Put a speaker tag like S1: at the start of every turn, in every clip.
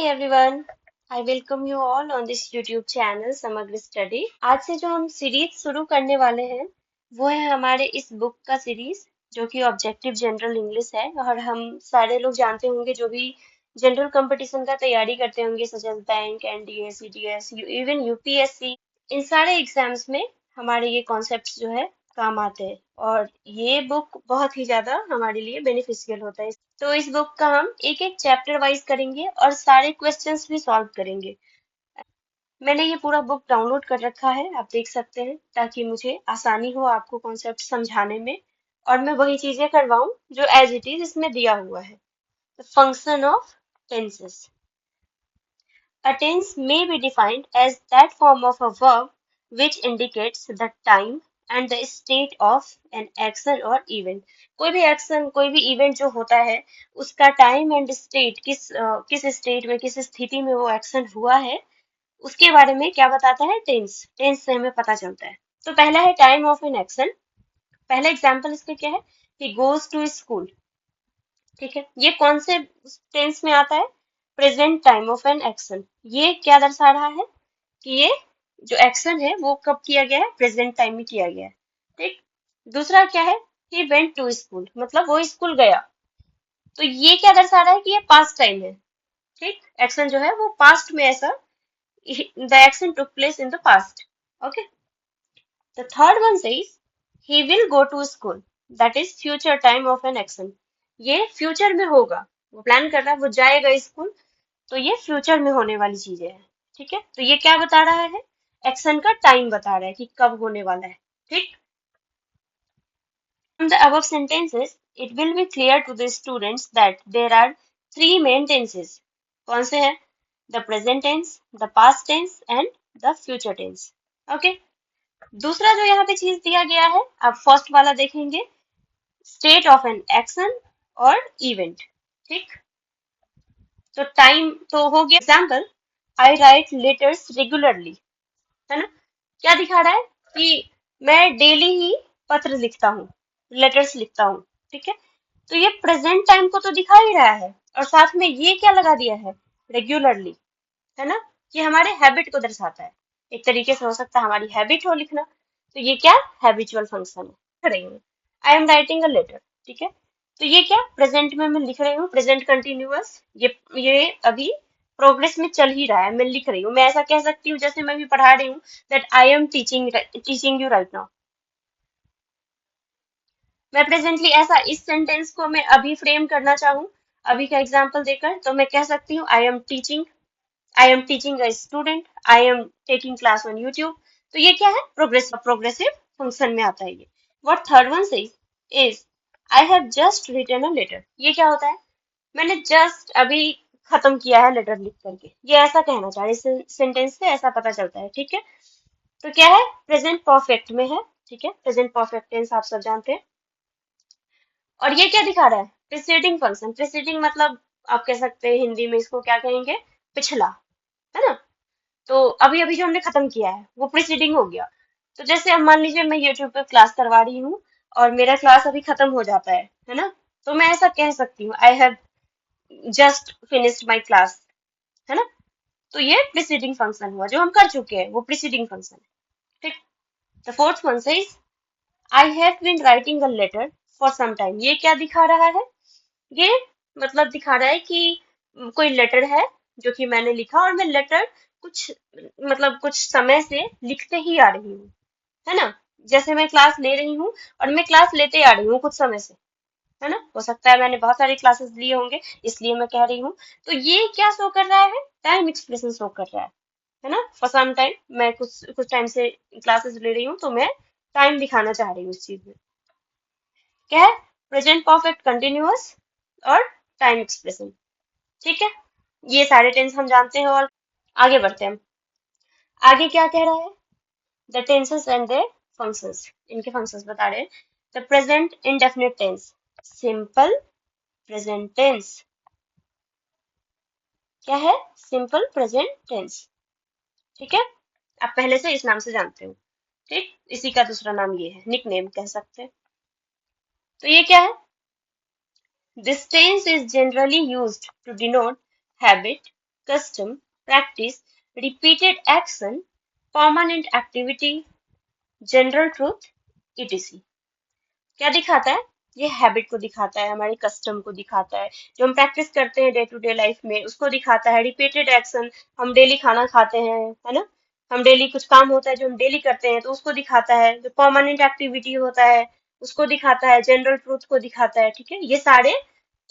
S1: everyone, I welcome you all on this YouTube channel समग्र study. आज से जो हम सीरीज शुरू करने वाले हैं वो है हमारे इस बुक का सीरीज जो कि ऑब्जेक्टिव जनरल इंग्लिश है। और हम सारे लोग जानते होंगे जो भी जनरल कंपटीशन का तैयारी करते होंगे such as bank, NDA, CDS, even UPSC, इन सारे एग्जाम्स में हमारे ये कॉन्सेप्ट्स जो है काम आते हैं। और ये बुक बहुत ही ज्यादा हमारे लिए बेनिफिशियल होता है। तो इस बुक का हम एक एक चैप्टर वाइज करेंगे और सारे क्वेश्चंस भी सॉल्व करेंगे। मैंने ये पूरा बुक डाउनलोड कर रखा है, आप देख सकते हैं, ताकि मुझे आसानी हो आपको कॉन्सेप्ट समझाने में और मैं वही चीजें करवाऊं जो एज इट इज इसमें दिया हुआ है। The function of tenses. A tense may be defined as that form of a verb which indicates the time and the state of an action or event। कोई भी एक्शन, कोई भी event जो होता है उसका टाइम एंड स्टेट, किस state में, किस स्थिति में वो एक्शन हुआ है, उसके बारे में क्या बताता है टेंस। टेंस से हमें पता चलता है। तो पहला है टाइम ऑफ एन एक्शन। पहला एग्जांपल इसका क्या है? He goes to school. ठीक है, ये कौन से टेंस में आता है? Present time of an action. ये क्या दर्शा रहा है कि ये जो एक्शन है वो कब किया गया है? प्रेजेंट टाइम में किया गया है। ठीक। दूसरा क्या है? ही वेंट टू स्कूल, मतलब वो स्कूल गया। तो ये क्या दर्शा रहा है कि ये पास्ट टाइम है। ठीक, एक्शन जो है वो पास्ट में, ऐसा the action took place in the past. Okay. The third one says he will go to school, that is future time of an action. ये फ्यूचर में होगा, वो प्लान कर रहा है, वो जाएगा स्कूल, तो ये फ्यूचर में होने वाली चीजें हैं। ठीक है, तो ये क्या बता रहा है? एक्शन का टाइम बता रहा है कि कब होने वाला है। ठीक। From the above sentences, it will be clear to the students that there are three main tenses। कौन से हैं? The present tense, the past tense and the future tense। Okay. दूसरा जो यहाँ पे चीज दिया गया है, अब फर्स्ट वाला देखेंगे, स्टेट ऑफ एन एक्शन और इवेंट। ठीक। तो टाइम तो हो गया। एग्जाम्पल, आई राइट लेटर्स रेगुलरली, है ना? क्या दिखा रहा है कि मैं डेली ही पत्र लिखता हूँ, लेटर्स लिखता हूँ। ठीक है, तो ये प्रेजेंट टाइम को तो दिखा ही रहा है और साथ में ये क्या लगा दिया है? रेगुलरली, है ना? ये हमारे हैबिट को दर्शाता है। एक तरीके से हो सकता है हमारी हैबिट हो लिखना, तो ये क्या? हैबिचुअल फंक्शन है। लिख रही हूँ, I am writing a letter. ठीक है, तो ये क्या? प्रेजेंट में मैं लिख रही हूँ, प्रेजेंट कंटिन्यूअस। ये अभी प्रोग्रेस में चल ही रहा है, मैं लिख रही हूँ। मैं ऐसा कह सकती हूँ जैसे मैं भी पढ़ा रही हूँ, that I am teaching you right now. मैं प्रेजेंटली ऐसा, इस सेंटेंस को मैं अभी फ्रेम करना चाहूँ, अभी का एग्जाम्पल देकर, तो मैं कह सकती हूँ I am teaching a student, I am taking class on YouTube. तो ये क्या है? प्रोग्रेसिव फंक्शन में आता है ये। What third one says is I have just written a letter. ये क्या होता है? मैंने जस्ट अभी खत्म किया है लेटर लिख करके, ये ऐसा कहना चाह रहे। इस सेंटेंस से ऐसा पता चलता है। ठीक है, तो क्या है? प्रेजेंट परफेक्ट में है। ठीक है, प्रेजेंट परफेक्ट टेंस आप सब जानते हैं। और ये क्या दिखा रहा है? Preceding function. प्रीसीडिंग मतलब आप कह सकते हैं हिंदी में इसको क्या कहेंगे? पिछला, है ना? तो अभी अभी जो हमने खत्म किया है वो प्रीसीडिंग हो गया। तो जैसे अब मान लीजिए मैं यूट्यूब पे क्लास करवा रही हूँ और मेरा क्लास अभी खत्म हो जाता है ना? तो मैं ऐसा कह सकती हूँ, आई have just finished my class, है ना? तो ये प्रीसीडिंग फंक्शन हुआ, जो हम कर चुके हैं वो प्रीसीडिंग फंक्शन है। ठीक। The fourth one says I have been writing a letter for some time. ये क्या दिखा रहा है? ये मतलब दिखा रहा है कि कोई लेटर है जो कि मैंने लिखा, और मैं लेटर कुछ, मतलब कुछ समय से लिखते ही आ रही हूँ, है ना? जैसे मैं क्लास ले रही हूँ और मैं क्लास लेते आ रही हूँ कुछ समय से, है ना? हो सकता है मैंने बहुत सारे क्लासेस लिए होंगे, इसलिए मैं कह रही हूँ। तो ये क्या शो कर रहा है? टाइम एक्सप्रेशन शो कर रहा है ना? फॉर सम टाइम, मैं कुछ कुछ टाइम से क्लासेस ले रही हूँ, तो मैं टाइम दिखाना चाह रही हूँ इस चीज में। क्या है? प्रेजेंट परफेक्ट कंटिन्यूअस और टाइम एक्सप्रेशन। ठीक है, ये सारे टेंस हम जानते हैं। और आगे बढ़ते हैं हम। आगे क्या कह रहा है? The tenses and their functions. इनके फंक्शंस बता रहे हैं। The present indefinite tense, simple present tense. क्या है? Simple present tense. ठीक है, आप पहले से इस नाम से जानते हो। ठीक, इसी का दूसरा नाम ये है, निक नेम कह सकते हैं। तो ये क्या है? This tense is generally used to denote habit, custom, practice, repeated action, permanent activity, general truth, etc. क्या दिखाता है? ये हैबिट को दिखाता है, हमारे कस्टम को दिखाता है, जो हम प्रैक्टिस करते हैं डे टू डे लाइफ में उसको दिखाता है। रिपीटेड एक्शन, हम डेली खाना खाते हैं, है ना, हम डेली कुछ काम होता है जो हम डेली करते हैं तो उसको दिखाता है। जो परमानेंट एक्टिविटी होता है उसको दिखाता है, जनरल ट्रूथ को दिखाता है। ठीक है, ये सारे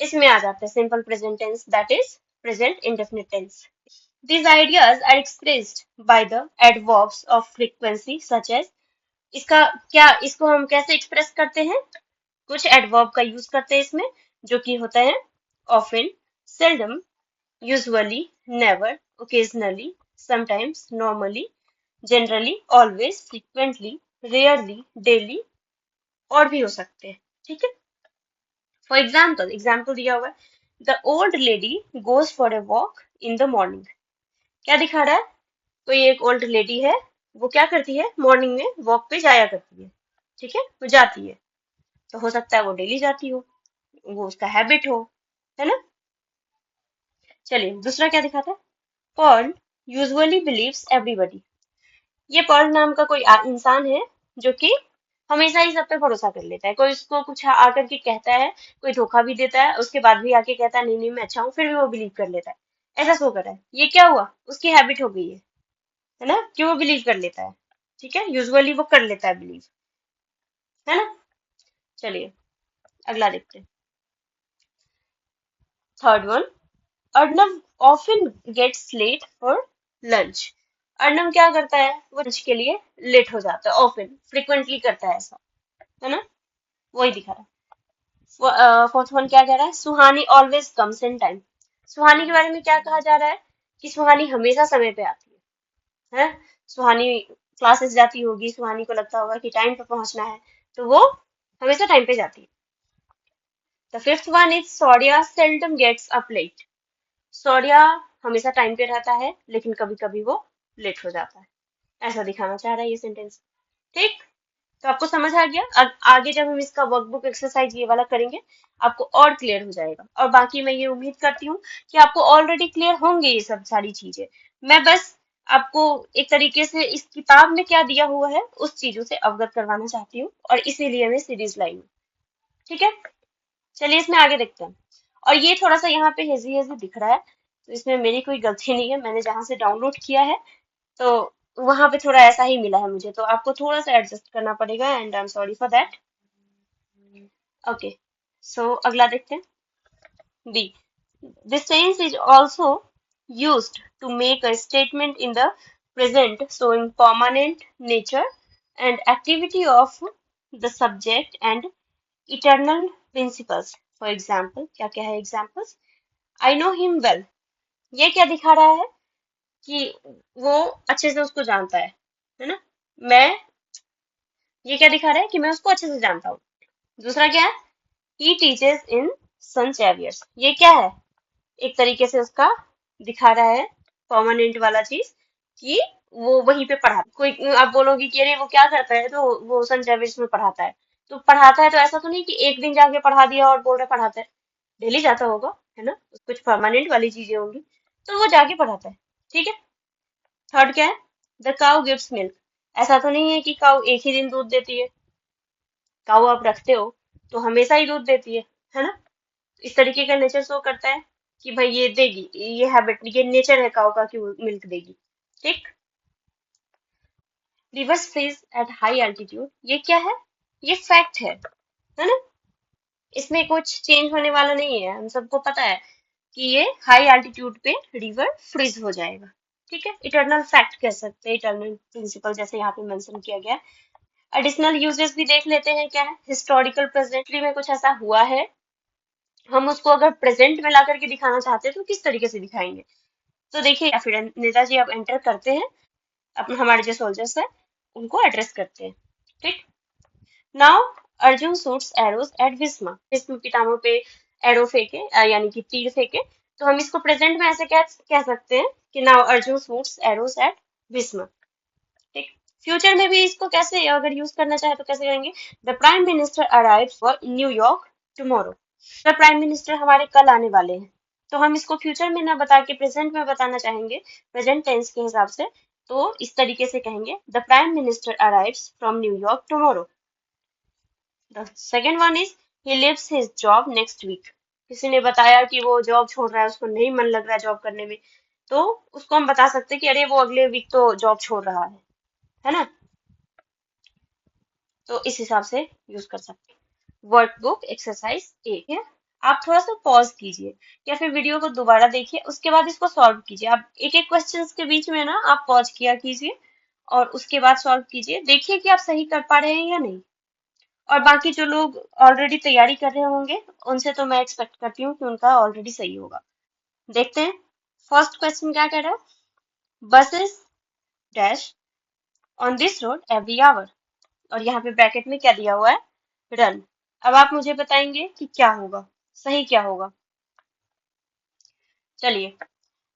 S1: इसमें आ जाते हैं। Simple present tense, that is present indefinite tense. These ideas are expressed by the adverbs of frequency such as, इसका क्या, इसको हम कैसे एक्सप्रेस करते हैं? कुछ एडवर्ब का यूज करते हैं इसमें, जो कि होता है often, seldom, usually, never, occasionally, sometimes, normally, generally, always, frequently, rarely, daily, और भी हो सकते हैं। ठीक है, फॉर एग्जाम्पल, एग्जाम्पल दिया हुआ है, the old lady goes for a walk in the morning. क्या दिखा रहा है? कोई एक ओल्ड लेडी है, वो क्या करती है, मॉर्निंग में वॉक पे जाया करती है। ठीक है, वो जाती है, तो हो सकता है वो डेली जाती हो, वो उसका हैबिट हो, है ना। चलिए दूसरा क्या दिखाता है, पॉल यूजुअली बिलीव्स एवरीबडी। ये पॉल नाम का कोई इंसान है जो कि हमेशा ही सब पे भरोसा कर लेता है। कोई उसको कुछ आकर के कहता है, कोई धोखा भी देता है, उसके बाद भी आके कहता है नहीं नहीं मैं अच्छा हूँ, फिर भी वो बिलीव कर लेता है। ऐसा शो कर रहा है, ये क्या हुआ, उसकी हैबिट हो गई है ना, कि वो बिलीव कर लेता है। ठीक है, यूजुअली वो कर लेता है बिलीव, है ना। चलिए अगला देखते हैं, third one, Arnav often gets late for lunch. Arnav क्या करता है, वो लंच के लिए लेट हो जाता है, ऑफन फ्रिक्वेंटली करता है ऐसा, है ना, वही दिखा रहा है। फोर्थ वन क्या कह रहा है, सुहानी ऑलवेज कम्स इन टाइम। सुहानी के बारे में क्या कहा जा रहा है, कि सुहानी हमेशा समय पे आती है। सुहानी क्लासेस जाती होगी, सुहानी को लगता होगा कि टाइम पे पहुंचना है, तो वो हमेशा टाइम पे जाती है। The fifth one is Saurya seldom gets up late. Saurya हमेशा टाइम पे रहता है, लेकिन कभी कभी वो लेट हो जाता है, ऐसा दिखाना चाह रहा है ये सेंटेंस। ठीक, तो आपको समझ आ गया। आगे जब हम इसका वर्कबुक एक्सरसाइज ये वाला करेंगे, आपको और क्लियर हो जाएगा। और बाकी मैं ये उम्मीद करती हूँ कि आपको ऑलरेडी क्लियर होंगे ये सब सारी चीजें। मैं बस आपको एक तरीके से इस किताब में क्या दिया हुआ है उस चीजों से अवगत करवाना चाहती हूँ, और इसीलिए मैं सीरीज लाई हूँ। ठीक है, चलिए इसमें आगे देखते हैं। और ये थोड़ा सा यहाँ पे हेजी हेजी दिख रहा है, तो इसमें मेरी कोई गलती नहीं है, मैंने जहां से डाउनलोड किया है तो वहां पे थोड़ा ऐसा ही मिला है मुझे, तो आपको थोड़ा सा एडजस्ट करना पड़ेगा, and I am sorry for that. Okay, so अगला देखते हैं, B, this tense is also used to make a statement in the present showing permanent nature and activity of the subject and eternal principles. For example, क्या क्या है examples? I know him well. ये क्या दिखा रहा है, कि वो अच्छे से उसको जानता है ना। मैं, ये क्या दिखा रहा है, कि मैं उसको अच्छे से जानता हूँ। दूसरा क्या है, he teaches in St. Xavier's. ये क्या है, एक तरीके से उसका दिखा रहा है परमानेंट वाला चीज, कि वो वहीं पे पढ़ा, कोई आप बोलोगे कि अरे वो क्या करता है, तो वो सन जेवियर्स में पढ़ाता है। तो पढ़ाता है तो ऐसा तो नहीं कि एक दिन जाके पढ़ा दिया और बोल रहा पढ़ाता है, डेली जाता होगा, है ना, कुछ परमानेंट वाली चीजें होंगी, तो वो जाके पढ़ाता है। ठीक है, थर्ड क्या है, द काउ गिव्स मिल्क। ऐसा तो नहीं है कि काउ एक ही दिन दूध देती है, काउ आप रखते हो तो हमेशा ही दूध देती है ना। इस तरीके का नेचर शो करता है कि भाई ये देगी, ये हैबिट, ये नेचर है काऊ का कि वो मिल्क देगी। ठीक, rivers freeze at high altitude, ये क्या है, ये फैक्ट है ना, इसमें कुछ चेंज होने वाला नहीं है, हम सबको पता है कि ये हाई एल्टीट्यूड पे रिवर फ्रीज हो जाएगा। ठीक है, इटर्नल फैक्ट कह सकते हैं, इटर्नल प्रिंसिपल जैसे यहाँ पे मेंशन किया गया है। एडिशनल यूजेस भी देख लेते हैं, क्या है, हिस्टोरिकल प्रेजेंटली में कुछ ऐसा हुआ है, हम उसको अगर प्रेजेंट में ला करके दिखाना चाहते हैं तो किस तरीके से दिखाएंगे। तो देखिए, या फिर नेताजी आप एंटर करते हैं, अपने हमारे जो सोल्जर्स हैं उनको एड्रेस करते हैं। ठीक, now Arjun shoots arrows at Bhishma. Bhishma Pitamah पे एरो फेंके, यानी कि तीर फेंके, तो हम इसको प्रेजेंट में ऐसे कह सकते हैं कि now Arjun shoots arrows at Bhishma. ठीक, फ्यूचर में भी इसको कैसे अगर यूज करना चाहे तो कैसे करेंगे, the prime minister arrive for New York tomorrow. The prime minister हमारे कल आने वाले हैं, तो हम इसको फ्यूचर में ना बता के प्रेजेंट में बताना चाहेंगे, प्रेजेंट टेंस के हिसाब से। तो इस तरीके से कहेंगे, the prime minister arrives from New York tomorrow. The second one is, he leaves his job next week. किसी ने बताया कि वो जॉब छोड़ रहा है, उसको नहीं मन लग रहा है जॉब करने में, तो उसको हम बता सकते हैं कि अरे वो अगले वीक तो जॉब छोड़ रहा है ना। तो इस हिसाब से यूज कर सकते हैं। वर्कबुक एक्सरसाइज एक है, आप थोड़ा सा पॉज कीजिए या फिर वीडियो को दोबारा देखिए, उसके बाद इसको सॉल्व कीजिए। आप एक एक क्वेश्चंस के बीच में ना आप पॉज किया कीजिए और उसके बाद सॉल्व कीजिए, देखिए कि आप सही कर पा रहे हैं या नहीं। और बाकी जो लोग ऑलरेडी तैयारी कर रहे होंगे, उनसे तो मैं एक्सपेक्ट करती हूँ कि उनका ऑलरेडी सही होगा। देखते हैं फर्स्ट क्वेश्चन क्या कह रहा है। Buses dash on this road every hour, और यहाँ पे ब्रैकेट में क्या दिया हुआ है, रन। अब आप मुझे बताएंगे कि क्या होगा, सही क्या होगा। चलिए,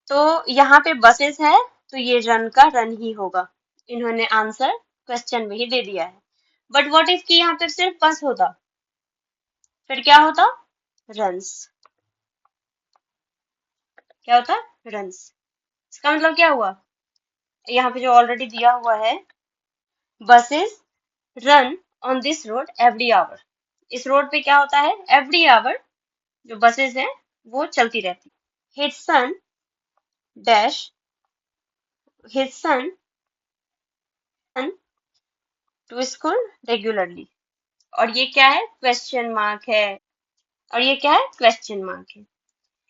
S1: तो यहाँ पे बसेस है, तो ये रन का रन ही होगा। इन्होंने आंसर क्वेश्चन में ही दे दिया है। बट व्हाट इफ कि यहाँ पे सिर्फ बस होता, फिर क्या होता, रन्स। क्या होता, रन्स। इसका मतलब क्या हुआ, यहाँ पे जो ऑलरेडी दिया हुआ है, buses run on this road every hour. इस रोड पे क्या होता है, एवरी आवर जो बसेस हैं वो चलती रहती। His son dash, his son to school regularly, और ये क्या है, क्वेश्चन मार्क है। और ये क्या है, क्वेश्चन मार्क है।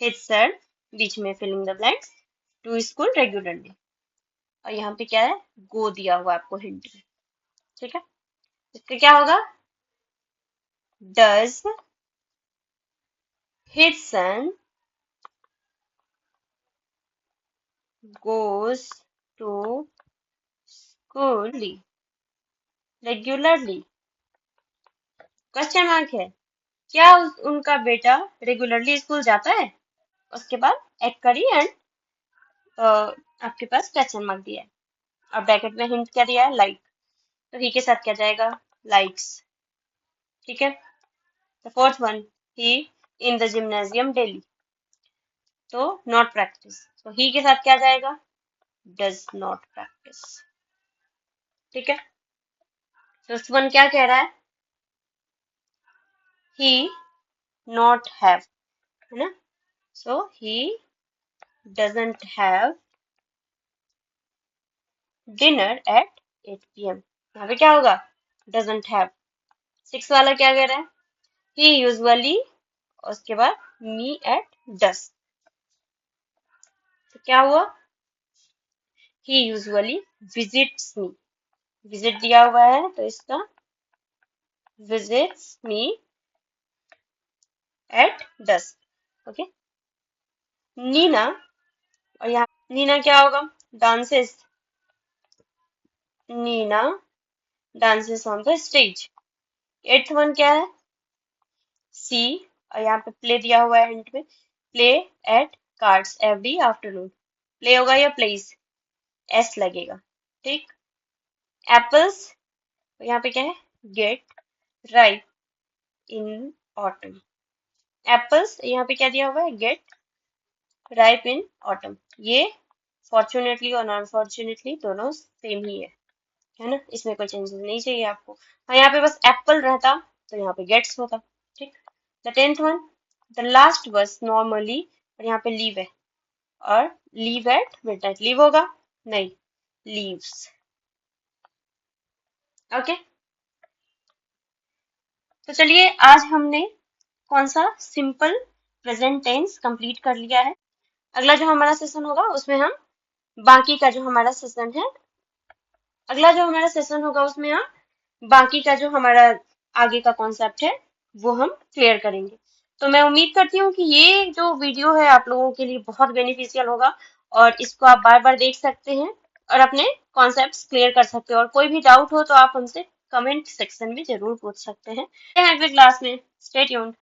S1: हिज सन, बीच में filling the blanks, to school regularly, और यहाँ पे क्या है, गो दिया हुआ आपको हिंट में। ठीक है, इसका क्या होगा, does his son goes to school regularly, question mark है। क्या उनका बेटा रेगुलरली स्कूल जाता है, उसके बाद एक करी एंड आपके पास क्वेश्चन मार्क दिया है, और ब्रैकेट में हिंट क्या दिया है, लाइक। तो ही के साथ क्या जाएगा, लाइक्स। ठीक है, the fourth one, he in the gymnasium daily, तो नॉट प्रैक्टिस, तो ही के साथ क्या जाएगा, डज नॉट प्रैक्टिस। ठीक है, फिफ्थ वन क्या कह रहा है, ही नॉट हैव, है ना, so he doesn't have dinner at 8 PM। यहाँ पे क्या होगा, डजंट हैव। सिक्स वाला क्या कह रहा है, ही यूजुअली, उसके बाद मी एट डस, तो क्या हुआ, he usually visits me, visit दिया हुआ है तो इसका visits me at does. Okay, Neena, और यहाँ नीना क्या होगा, dances, Neena dances on the stage. Eighth one क्या है, सी, और यहाँ पे प्ले दिया हुआ है हिंट में, play at cards every afternoon, play होगा या प्लेस, एस लगेगा। ठीक, एप्पल्स, यहाँ पे क्या है, get ripe in autumn, apples यहाँ पे क्या दिया हुआ है, गेट राइप इन ऑटम। ये फॉर्चुनेटली और अनफॉर्चुनेटली दोनों सेम ही है ना, इसमें कोई चेंजेस नहीं चाहिए आपको। हाँ, यहाँ पे बस एप्पल रहता तो यहाँ पे गेट्स होता। ठीक, the tenth one, the last बस नॉर्मली, और यहाँ पे लीव है, और लीव एट मिडनाइट, लीव होगा नहीं, लीव्स। ओके, तो चलिए आज हमने कौन सा सिंपल प्रेजेंट टेंस कंप्लीट कर लिया है। अगला जो हमारा सेशन होगा उसमें हम बाकी का जो हमारा सेशन है, अगला जो हमारा सेशन होगा उसमें हम बाकी का जो हमारा आगे का कॉन्सेप्ट है वो हम क्लियर करेंगे। तो मैं उम्मीद करती हूँ कि ये जो वीडियो है आप लोगों के लिए बहुत बेनिफिशियल होगा, और इसको आप बार बार देख सकते हैं और अपने कॉन्सेप्ट्स क्लियर कर सकते हो। और कोई भी डाउट हो तो आप हमसे कमेंट सेक्शन में जरूर पूछ सकते हैं। अगले क्लास में, स्टे ट्यून्ड।